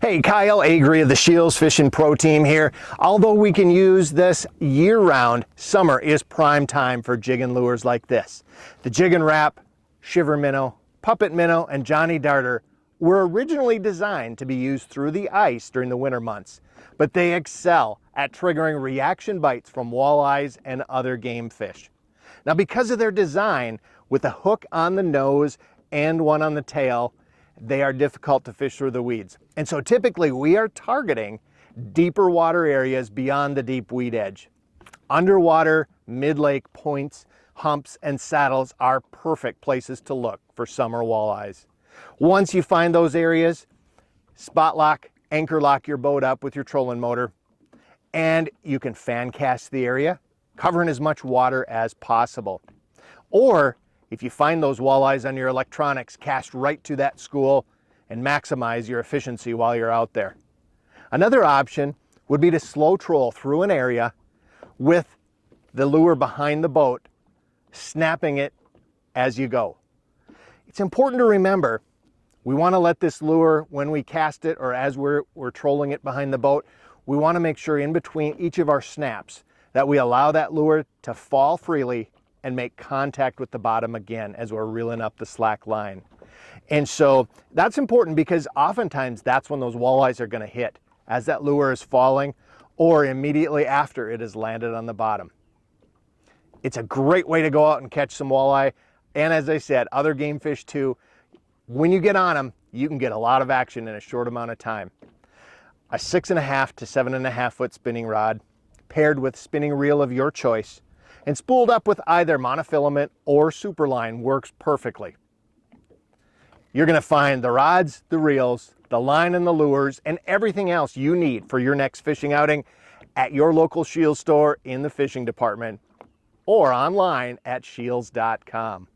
Hey, Kyle Agri of the Shields Fishing Pro Team here. Although we can use this year-round, summer is prime time for jigging lures like this. The Jigging Wrap, Shiver Minnow, Puppet Minnow, and Johnny Darter were originally designed to be used through the ice during the winter months, but they excel at triggering reaction bites from walleyes and other game fish. Now, because of their design, with a hook on the nose and one on the tail, they are difficult to fish through the weeds. And so typically we are targeting deeper water areas beyond the deep weed edge. Underwater, mid-lake points, humps, and saddles are perfect places to look for summer walleyes. Once you find those areas, spot lock, anchor lock your boat up with your trolling motor, and you can fan cast the area, covering as much water as possible. Or if you find those walleyes on your electronics, cast right to that school and maximize your efficiency while you're out there. Another option would be to slow troll through an area with the lure behind the boat, snapping it as you go. It's important to remember, we want to let this lure, when we cast it or as we're trolling it behind the boat, we want to make sure in between each of our snaps that we allow that lure to fall freely and make contact with the bottom again as we're reeling up the slack line. And so that's important because oftentimes that's when those walleyes are going to hit, as that lure is falling or immediately after it has landed on the bottom. It's a great way to go out and catch some walleye, and as I said, other game fish too. When you get on them, you can get a lot of action in a short amount of time. A 6.5 to 7.5 foot spinning rod paired with spinning reel of your choice and spooled up with either monofilament or superline works perfectly. You're going to find the rods, the reels, the line and the lures, and everything else you need for your next fishing outing at your local Shields store in the fishing department or online at shields.com.